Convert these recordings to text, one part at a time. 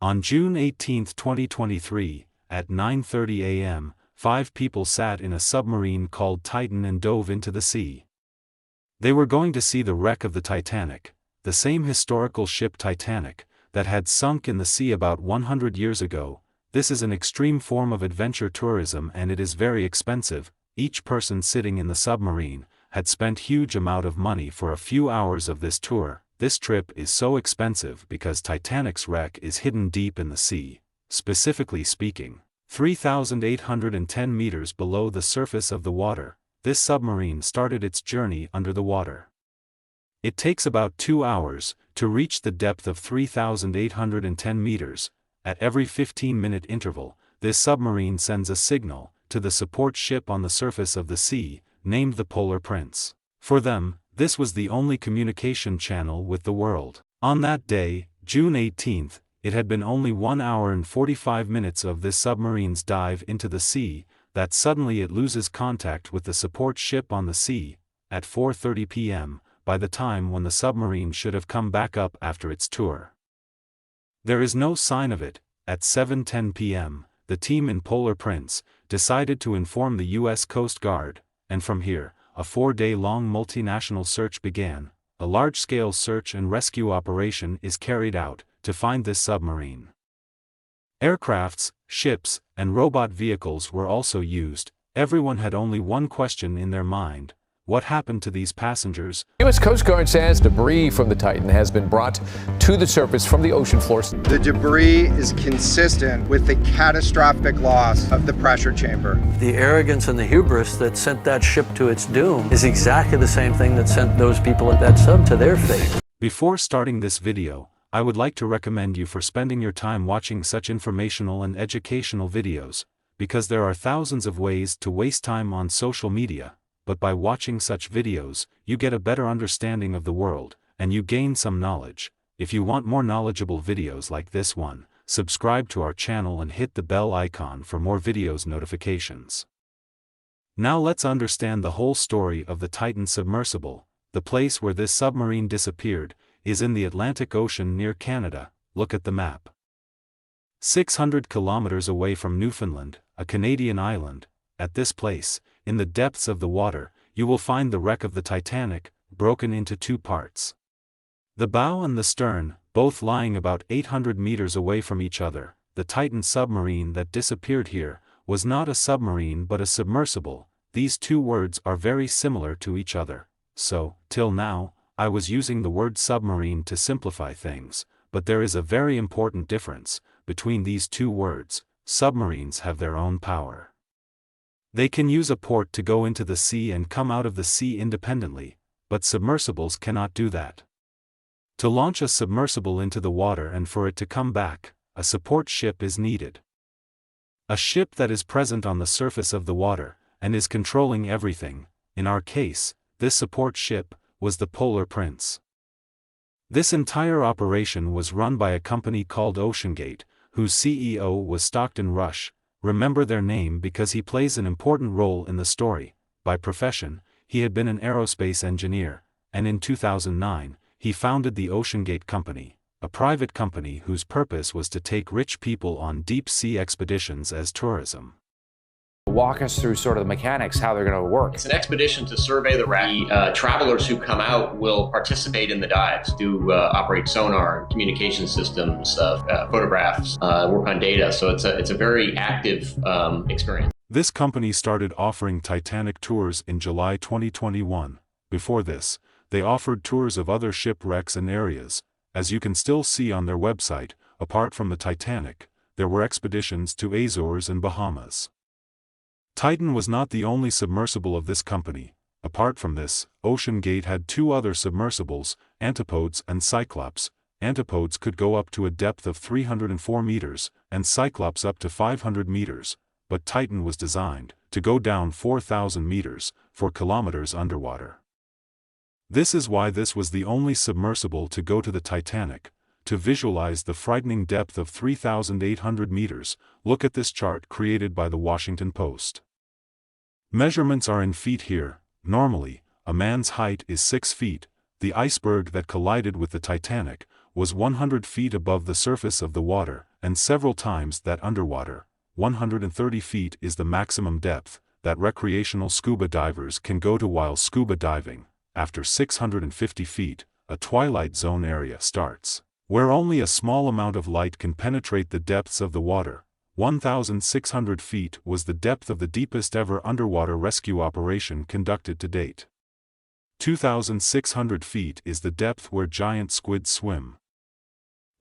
On June 18, 2023, at 9:30 a.m., 5 people sat in a submarine called Titan and dove into the sea. They were going to see the wreck of the Titanic, the same historical ship Titanic, that had sunk in the sea about 100 years ago. This is an extreme form of adventure tourism and it is very expensive. Each person sitting in the submarine had spent huge amount of money for a few hours of this tour. This trip is so expensive because Titanic's wreck is hidden deep in the sea, specifically speaking, 3,810 meters below the surface of the water. This submarine started its journey under the water. It takes about 2 hours to reach the depth of 3,810 meters. At every 15-minute interval, this submarine sends a signal to the support ship on the surface of the sea, named the Polar Prince. For them, this was the only communication channel with the world. On that day, June 18th, it had been only 1 hour and 45 minutes of this submarine's dive into the sea, that suddenly it loses contact with the support ship on the sea, at 4:30 p.m., by the time when the submarine should have come back up after its tour. There is no sign of it. At 7:10 p.m., the team in Polar Prince decided to inform the U.S. Coast Guard, and from here, a 4-day-long multinational search began. A large-scale search and rescue operation is carried out to find this submarine. Aircrafts, ships, and robot vehicles were also used. Everyone had only one question in their mind: what happened to these passengers? U.S. Coast Guard says debris from the Titan has been brought to the surface from the ocean floor. The debris is consistent with the catastrophic loss of the pressure chamber. The arrogance and the hubris that sent that ship to its doom is exactly the same thing that sent those people at that sub to their fate. Before starting this video, I would like to recommend you for spending your time watching such informational and educational videos, because there are thousands of ways to waste time on social media. But by watching such videos, you get a better understanding of the world, and you gain some knowledge. If you want more knowledgeable videos like this one, subscribe to our channel and hit the bell icon for more videos notifications. Now let's understand the whole story of the Titan submersible. The place where this submarine disappeared is in the Atlantic Ocean near Canada. Look at the map. 600 kilometers away from Newfoundland, a Canadian island. At this place, in the depths of the water, you will find the wreck of the Titanic, broken into 2 parts. The bow and the stern, both lying about 800 meters away from each other. The Titan submarine that disappeared here was not a submarine but a submersible. These 2 words are very similar to each other. So, till now, I was using the word submarine to simplify things, but there is a very important difference between these 2 words. Submarines have their own power. They can use a port to go into the sea and come out of the sea independently, but submersibles cannot do that. To launch a submersible into the water and for it to come back, a support ship is needed. A ship that is present on the surface of the water, and is controlling everything. In our case, this support ship was the Polar Prince. This entire operation was run by a company called Oceangate, whose CEO was Stockton Rush. Remember their name because he plays an important role in the story. By profession, he had been an aerospace engineer, and in 2009, he founded the Oceangate Company, a private company whose purpose was to take rich people on deep-sea expeditions as tourism. Walk us through sort of the mechanics, how they're going to work. It's an expedition to survey the wreck. Travelers who come out will participate in the dives, operate sonar, communication systems, photographs, work on data. So it's a very active experience. This company started offering Titanic tours in July 2021. Before this, they offered tours of other shipwrecks and areas. As you can still see on their website, apart from the Titanic, there were expeditions to Azores and Bahamas. Titan was not the only submersible of this company. Apart from this, Oceangate had 2 other submersibles, Antipodes and Cyclops. Antipodes could go up to a depth of 304 meters, and Cyclops up to 500 meters, but Titan was designed to go down 4,000 meters, 4 kilometers underwater. This is why this was the only submersible to go to the Titanic. To visualize the frightening depth of 3,800 meters, look at this chart created by the Washington Post. Measurements are in feet here. Normally, a man's height is 6 feet. The iceberg that collided with the Titanic was 100 feet above the surface of the water, and several times that underwater. 130 feet is the maximum depth that recreational scuba divers can go to while scuba diving. After 650 feet, a twilight zone area starts, where only a small amount of light can penetrate the depths of the water. 1,600 feet was the depth of the deepest ever underwater rescue operation conducted to date. 2,600 feet is the depth where giant squids swim.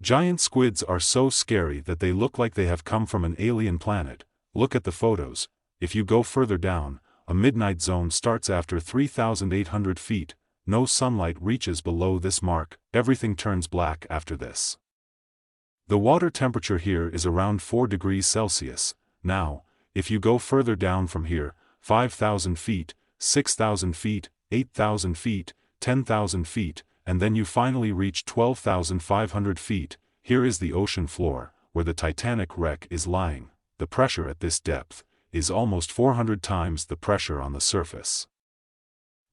Giant squids are so scary that they look like they have come from an alien planet. Look at the photos. If you go further down, a midnight zone starts after 3,800 feet. No sunlight reaches below this mark. Everything turns black after this. The water temperature here is around 4 degrees Celsius. Now, if you go further down from here, 5,000 feet, 6,000 feet, 8,000 feet, 10,000 feet, and then you finally reach 12,500 feet, here is the ocean floor, where the Titanic wreck is lying. The pressure at this depth is almost 400 times the pressure on the surface.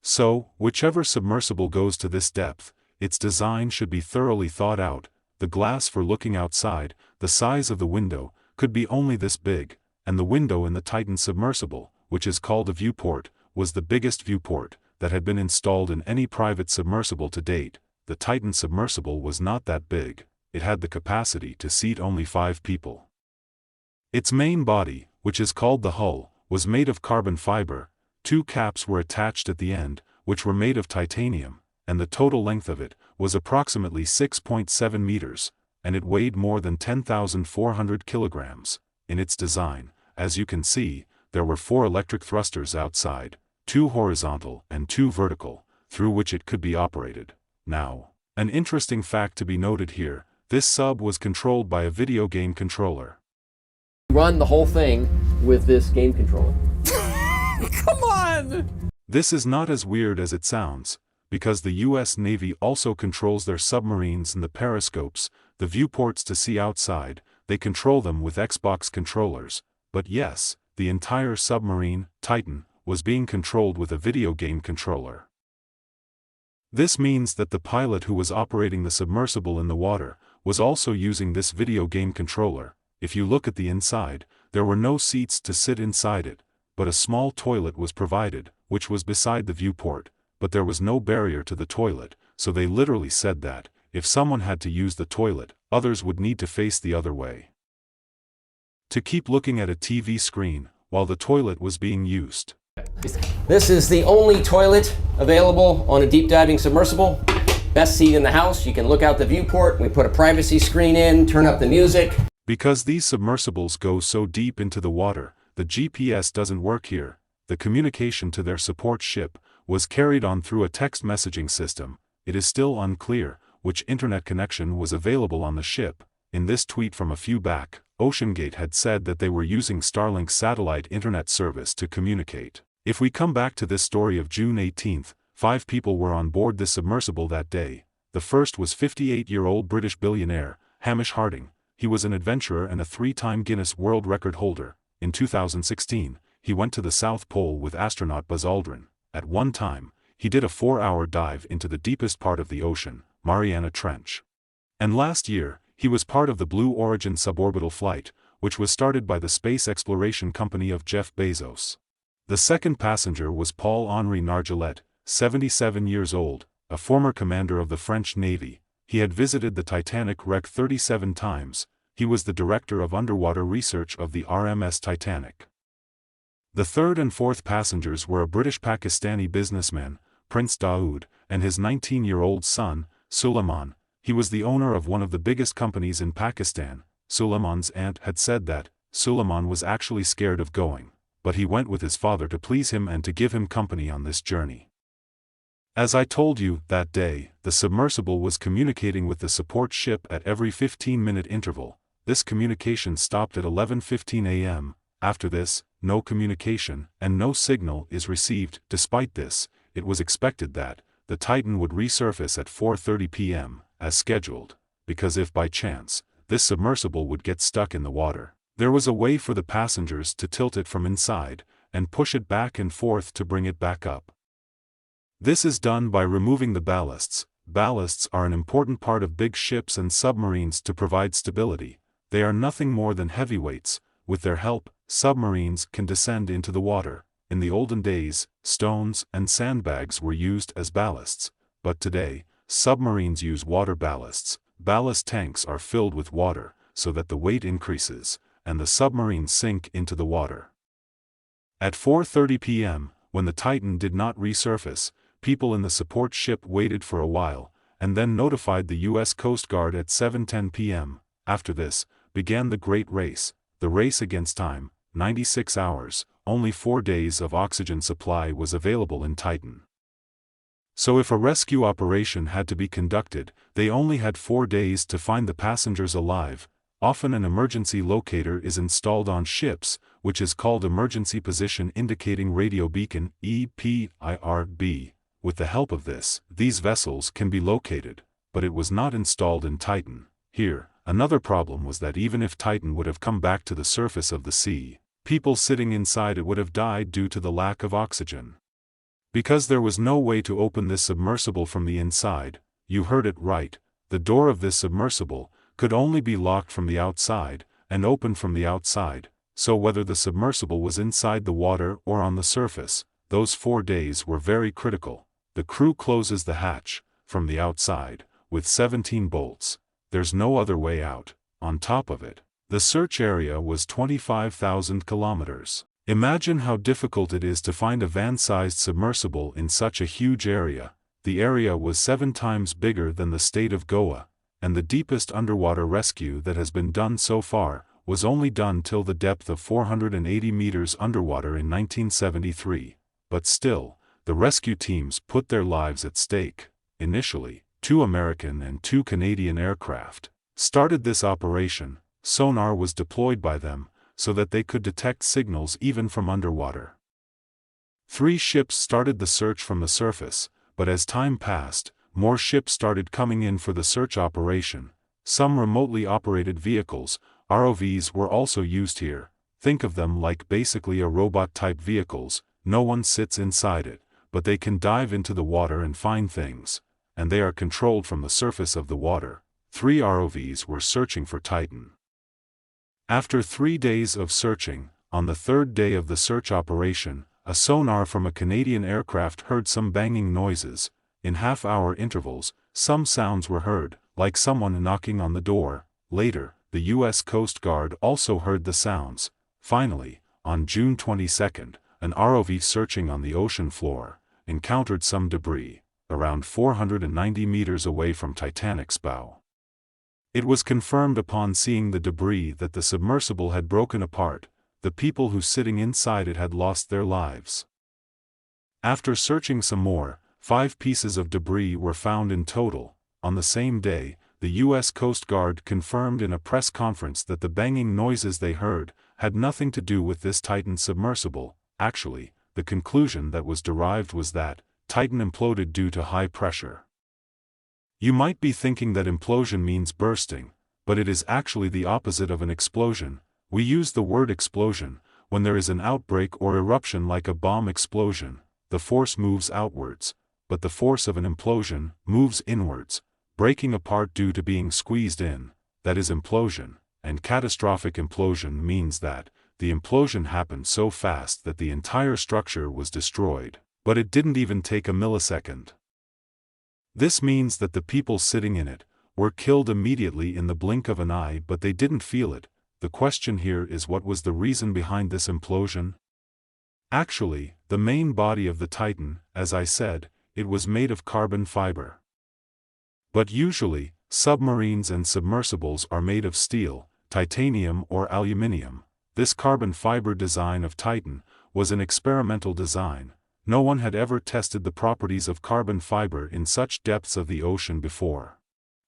So, whichever submersible goes to this depth, its design should be thoroughly thought out. The glass for looking outside, the size of the window, could be only this big, and the window in the Titan submersible, which is called a viewport, was the biggest viewport that had been installed in any private submersible to date. The Titan submersible was not that big. It had the capacity to seat only 5 people. Its main body, which is called the hull, was made of carbon fiber. 2 caps were attached at the end, which were made of titanium, and the total length of it was approximately 6.7 meters, and it weighed more than 10,400 kilograms. In its design, as you can see, there were 4 electric thrusters outside, 2 horizontal and 2 vertical, through which it could be operated. Now, an interesting fact to be noted here, this sub was controlled by a video game controller. Run the whole thing with this game controller. Come on! This is not as weird as it sounds, because the US Navy also controls their submarines and the periscopes, the viewports to see outside. They control them with Xbox controllers. But yes, the entire submarine, Titan, was being controlled with a video game controller. This means that the pilot who was operating the submersible in the water was also using this video game controller. If you look at the inside, there were no seats to sit inside it, but a small toilet was provided, which was beside the viewport, but there was no barrier to the toilet, so they literally said that, if someone had to use the toilet, others would need to face the other way. To keep looking at a TV screen, while the toilet was being used. This is the only toilet available on a deep diving submersible. Best seat in the house. You can look out the viewport. We put a privacy screen in, turn up the music. Because these submersibles go so deep into the water, the GPS doesn't work here. The communication to their support ship was carried on through a text messaging system. It is still unclear which internet connection was available on the ship. In this tweet from a few back, OceanGate had said that they were using Starlink's satellite internet service to communicate. If we come back to this story of June 18th, 5 people were on board this submersible that day. The first was 58-year-old British billionaire, Hamish Harding. He was an adventurer and a 3-time Guinness World Record holder. In 2016, he went to the South Pole with astronaut Buzz Aldrin. At one time, he did a 4-hour dive into the deepest part of the ocean, Mariana Trench. And last year, he was part of the Blue Origin suborbital flight, which was started by the space exploration company of Jeff Bezos. The second passenger was Paul-Henri Nargeolet, 77 years old, a former commander of the French Navy. He had visited the Titanic wreck 37 times. He was the director of underwater research of the RMS Titanic. The third and fourth passengers were a British-Pakistani businessman, Prince Daoud, and his 19-year-old son, Suleiman. He was the owner of one of the biggest companies in Pakistan. Suleiman's aunt had said that Suleiman was actually scared of going, but he went with his father to please him and to give him company on this journey. As I told you, that day, the submersible was communicating with the support ship at every 15-minute interval. This communication stopped at 11:15 a.m. After this, no communication and no signal is received. Despite this, it was expected that the Titan would resurface at 4:30 p.m., as scheduled, because if by chance, this submersible would get stuck in the water, there was a way for the passengers to tilt it from inside and push it back and forth to bring it back up. This is done by removing the ballasts. Ballasts are an important part of big ships and submarines to provide stability. They are nothing more than heavyweights. With their help, submarines can descend into the water. In the olden days, stones and sandbags were used as ballasts, but today, submarines use water ballasts. Ballast tanks are filled with water, so that the weight increases, and the submarines sink into the water. At 4:30 p.m., when the Titan did not resurface, people in the support ship waited for a while, and then notified the U.S. Coast Guard at 7:10 p.m. After this, began the Great Race, the race against time, 96 hours, only 4 days of oxygen supply was available in Titan. So if a rescue operation had to be conducted, they only had 4 days to find the passengers alive. Often an emergency locator is installed on ships, which is called Emergency Position Indicating Radio Beacon, EPIRB. With the help of this, these vessels can be located, but it was not installed in Titan. Here, another problem was that even if Titan would have come back to the surface of the sea, people sitting inside it would have died due to the lack of oxygen. Because there was no way to open this submersible from the inside, you heard it right, the door of this submersible could only be locked from the outside, and opened from the outside, so whether the submersible was inside the water or on the surface, those 4 days were very critical. The crew closes the hatch, from the outside, with 17 bolts. There's no other way out. On top of it, the search area was 25,000 kilometers. Imagine how difficult it is to find a van-sized submersible in such a huge area. The area was 7 times bigger than the state of Goa, and the deepest underwater rescue that has been done so far was only done till the depth of 480 meters underwater in 1973. But still, the rescue teams put their lives at stake. Initially, 2 American and 2 Canadian aircraft started this operation. Sonar was deployed by them, so that they could detect signals even from underwater. 3 ships started the search from the surface, but as time passed, more ships started coming in for the search operation. Some remotely operated vehicles, ROVs, were also used here. Think of them like basically a robot-type vehicles. No one sits inside it, but they can dive into the water and find things, and they are controlled from the surface of the water. 3 ROVs were searching for Titan. After 3 days of searching, on the 3rd day of the search operation, a sonar from a Canadian aircraft heard some banging noises. In half-hour intervals, some sounds were heard, like someone knocking on the door. Later, the U.S. Coast Guard also heard the sounds. Finally, on June 22, an ROV searching on the ocean floor encountered some debris, around 490 meters away from Titanic's bow. It was confirmed upon seeing the debris that the submersible had broken apart. The people who sitting inside it had lost their lives. After searching some more, 5 pieces of debris were found in total. On the same day, the U.S. Coast Guard confirmed in a press conference that the banging noises they heard had nothing to do with this Titan submersible. Actually, the conclusion that was derived was that Titan imploded due to high pressure. You might be thinking that implosion means bursting, but it is actually the opposite of an explosion. We use the word explosion when there is an outbreak or eruption like a bomb explosion. The force moves outwards, but the force of an implosion moves inwards, breaking apart due to being squeezed in. That is implosion, and catastrophic implosion means that the implosion happened so fast that the entire structure was destroyed, but it didn't even take a millisecond. This means that the people sitting in it were killed immediately in the blink of an eye, but they didn't feel it. The question here is, what was the reason behind this implosion? Actually, the main body of the Titan, as I said, it was made of carbon fiber. But usually, submarines and submersibles are made of steel, titanium or aluminium. This carbon fiber design of Titan was an experimental design. No one had ever tested the properties of carbon fiber in such depths of the ocean before.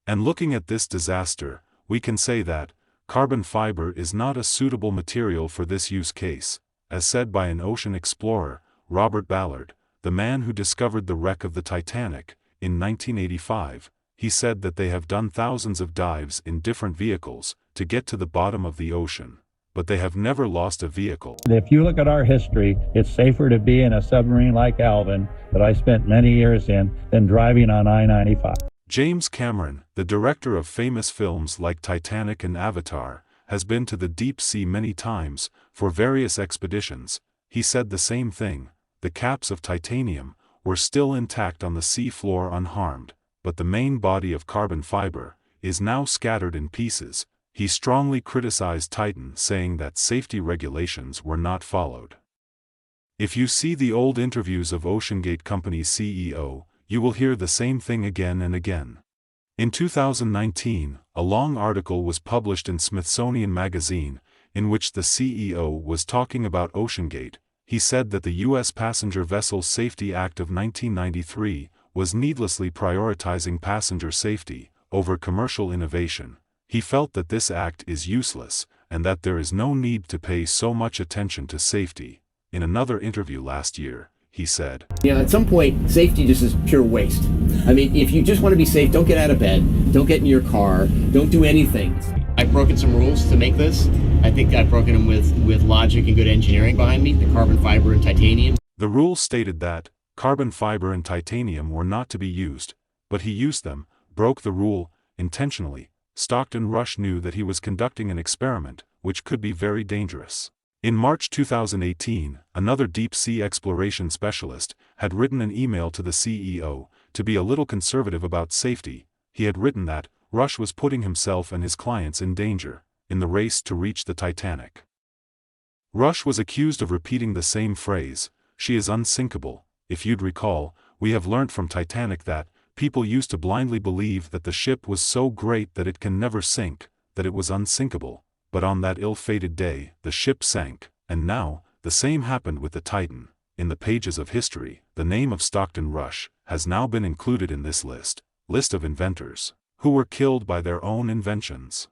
And looking at this disaster, we can say that carbon fiber is not a suitable material for this use case. As said by an ocean explorer, Robert Ballard, the man who discovered the wreck of the Titanic, in 1985, he said that they have done thousands of dives in different vehicles to get to the bottom of the ocean, but they have never lost a vehicle. If you look at our history, it's safer to be in a submarine like Alvin, that I spent many years in, than driving on I-95. James Cameron, the director of famous films like Titanic and Avatar, has been to the deep sea many times, for various expeditions. He said the same thing: the caps of titanium were still intact on the sea floor unharmed, but the main body of carbon fiber is now scattered in pieces. He strongly criticized Titan, saying that safety regulations were not followed. If you see the old interviews of OceanGate Company's CEO, you will hear the same thing again and again. In 2019, a long article was published in Smithsonian Magazine, in which the CEO was talking about OceanGate. He said that the U.S. Passenger Vessel Safety Act of 1993 was needlessly prioritizing passenger safety over commercial innovation. He felt that this act is useless, and that there is no need to pay so much attention to safety. In another interview last year, he said, At some point, safety just is pure waste. I mean, if you just want to be safe, don't get out of bed, don't get in your car, don't do anything. I've broken some rules to make this. I think I've broken them with logic and good engineering behind me, the carbon fiber and titanium. The rules stated that carbon fiber and titanium were not to be used, but he used them, broke the rule, intentionally. Stockton Rush knew that he was conducting an experiment, which could be very dangerous. In March 2018, another deep-sea exploration specialist had written an email to the CEO to be a little conservative about safety. He had written that Rush was putting himself and his clients in danger in the race to reach the Titanic. Rush was accused of repeating the same phrase, "She is unsinkable." If you'd recall, we have learnt from Titanic that people used to blindly believe that the ship was so great that it can never sink, that it was unsinkable. But on that ill-fated day, the ship sank, and now, the same happened with the Titan. In the pages of history, the name of Stockton Rush has now been included in this list of inventors who were killed by their own inventions.